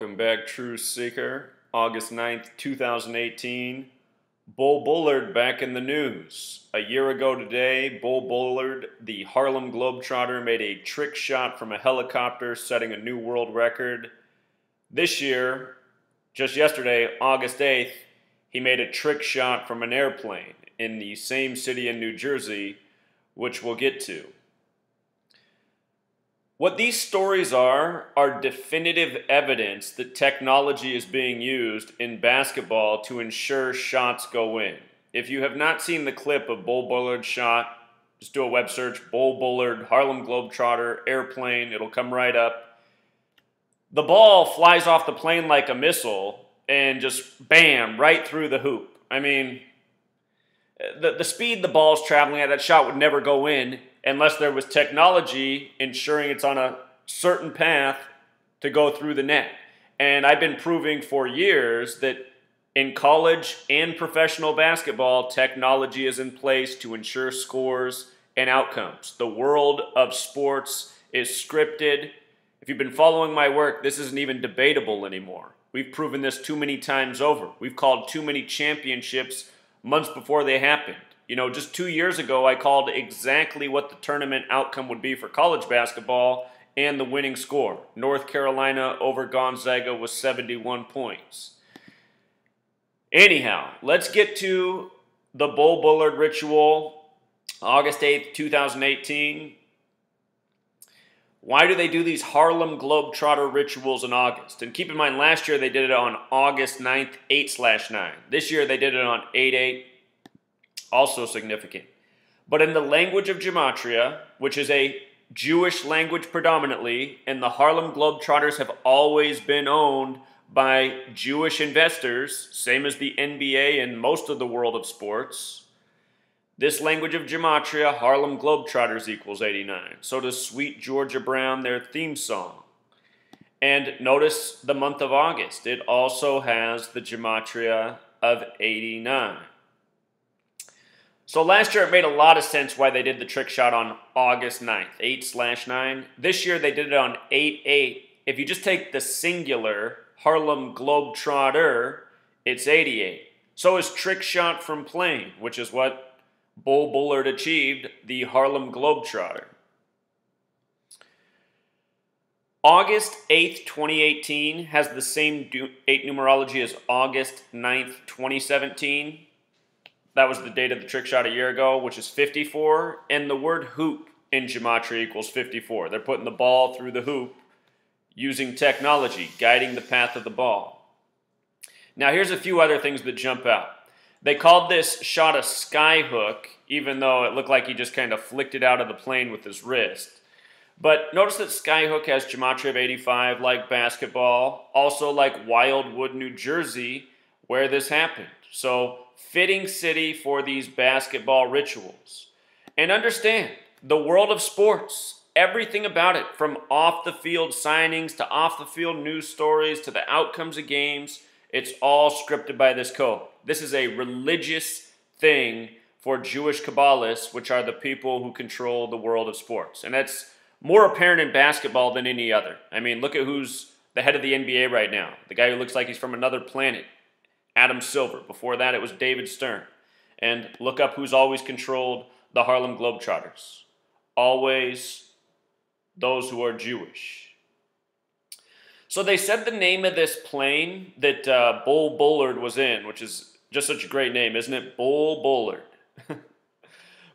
Welcome back, True Seeker. August 9th, 2018. Bull Bullard back in the news. A year ago today, Bull Bullard, the Harlem Globetrotter, made a trick shot from a helicopter, setting a new world record. This year, just yesterday, August 8th, he made a trick shot from an airplane in the same city in New Jersey, which we'll get to. What these stories are definitive evidence that technology is being used in basketball to ensure shots go in. If you have not seen the clip of Bull Bullard's shot, just do a web search, Bull Bullard, Harlem Globetrotter, airplane, it'll come right up. The ball flies off the plane like a missile and just bam, right through the hoop. I mean, the speed the ball's traveling at, that shot would never go in unless there was technology ensuring it's on a certain path to go through the net. And I've been proving for years that in college and professional basketball, technology is in place to ensure scores and outcomes. The world of sports is scripted. If you've been following my work, this isn't even debatable anymore. We've proven this too many times over. We've called too many championships months before they happened. You know, just 2 years ago, I called exactly what the tournament outcome would be for college basketball and the winning score. North Carolina over Gonzaga was 71 points. Anyhow, let's get to the Bull Bullard ritual, August 8th, 2018. Why do they do these Harlem Globetrotter rituals in August? And keep in mind, last year they did it on August 9th, 8/9. This year they did it on 8/8. Also significant. But in the language of Gematria, which is a Jewish language predominantly, and the Harlem Globetrotters have always been owned by Jewish investors, same as the NBA and most of the world of sports. This language of Gematria, Harlem Globetrotters equals 89. So does Sweet Georgia Brown, their theme song. And notice the month of August. It also has the Gematria of 89. So last year it made a lot of sense why they did the trick shot on August 9th, 8/9. This year they did it on 8/8. If you just take the singular Harlem Globetrotter, it's 88. So is trick shot from plane, which is what Bull Bullard achieved, the Harlem Globetrotter. August 8th, 2018 has the same date numerology as August 9th, 2017. That was the date of the trick shot a year ago, which is 54. And the word hoop in Gematria equals 54. They're putting the ball through the hoop using technology, guiding the path of the ball. Now, here's a few other things that jump out. They called this shot a sky hook, even though it looked like he just kind of flicked it out of the plane with his wrist. But notice that Skyhook has Gematria of 85, like basketball, also like Wildwood, New Jersey, where this happened. So, fitting city for these basketball rituals. And understand, the world of sports, everything about it, from off-the-field signings to off-the-field news stories to the outcomes of games, it's all scripted by this code. This is a religious thing for Jewish Kabbalists, which are the people who control the world of sports. And that's more apparent in basketball than any other. I mean, look at who's the head of the NBA right now. The guy who looks like he's from another planet. Adam Silver. Before that, it was David Stern. And look up who's always controlled the Harlem Globetrotters. Always those who are Jewish. So they said the name of this plane that Bull Bullard was in, which is just such a great name, isn't it? Bull Bullard.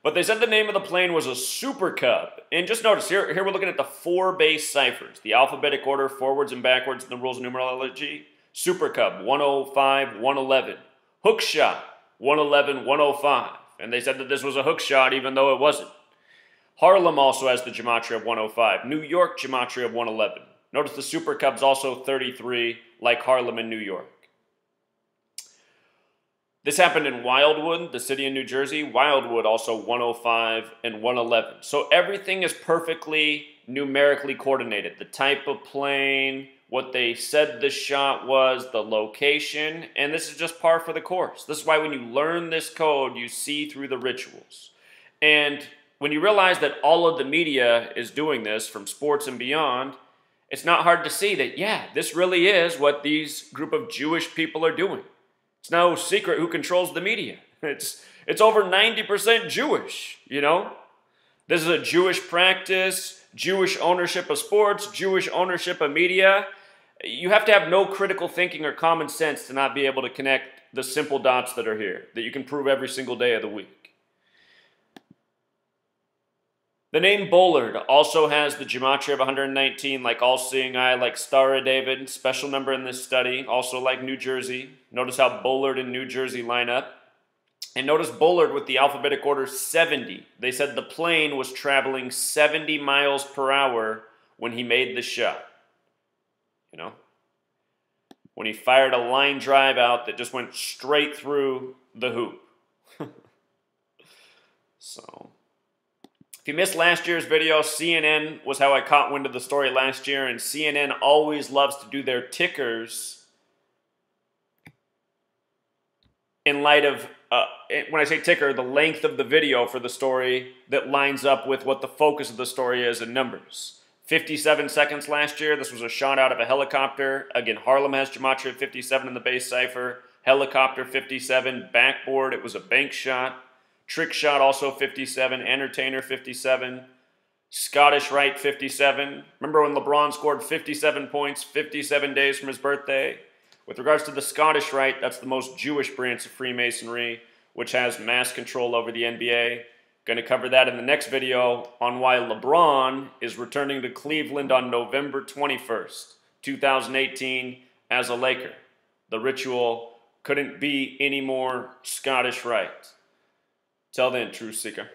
But they said the name of the plane was a Super Cub. And just notice, here we're looking at the 4 base ciphers, the alphabetic order, forwards and backwards in the rules of numerology. Super Cub, 105, 111. Hook shot, 111, 105. And they said that this was a hook shot even though it wasn't. Harlem also has the Gematria of 105. New York Gematria of 111. Notice the Super Cub's also 33, like Harlem in New York. This happened in Wildwood, the city in New Jersey. Wildwood also 105 and 111. So everything is perfectly numerically coordinated. The type of plane, what they said the shot was, the location, and this is just par for the course. This is why when you learn this code, you see through the rituals. And when you realize that all of the media is doing this, from sports and beyond, it's not hard to see that, yeah, this really is what these group of Jewish people are doing. It's no secret who controls the media. It's over 90% Jewish, you know? This is a Jewish practice, Jewish ownership of sports, Jewish ownership of media. You have to have no critical thinking or common sense to not be able to connect the simple dots that are here, that you can prove every single day of the week. The name Bullard also has the gematria of 119, like all-seeing eye, like Star of David, special number in this study, also like New Jersey. Notice how Bullard and New Jersey line up. And notice Bullard with the alphabetic order 70. They said the plane was traveling 70 miles per hour when he made the shot. You know? When he fired a line drive out that just went straight through the hoop. So, if you missed last year's video, CNN was how I caught wind of the story last year, and CNN always loves to do their tickers in light of, when I say ticker, the length of the video for the story that lines up with what the focus of the story is in numbers. 57 seconds last year, this was a shot out of a helicopter. Again, Harlem has gematria 57 in the base cipher. Helicopter 57, backboard, it was a bank shot. Trick shot also 57, entertainer 57, Scottish Rite 57. Remember when LeBron scored 57 points 57 days from his birthday? With regards to the Scottish Rite, that's the most Jewish branch of Freemasonry, which has mass control over the NBA. Going to cover that in the next video on why LeBron is returning to Cleveland on November 21st, 2018 as a Laker. The ritual couldn't be any more Scottish Rite. Till then, Truth Seeker.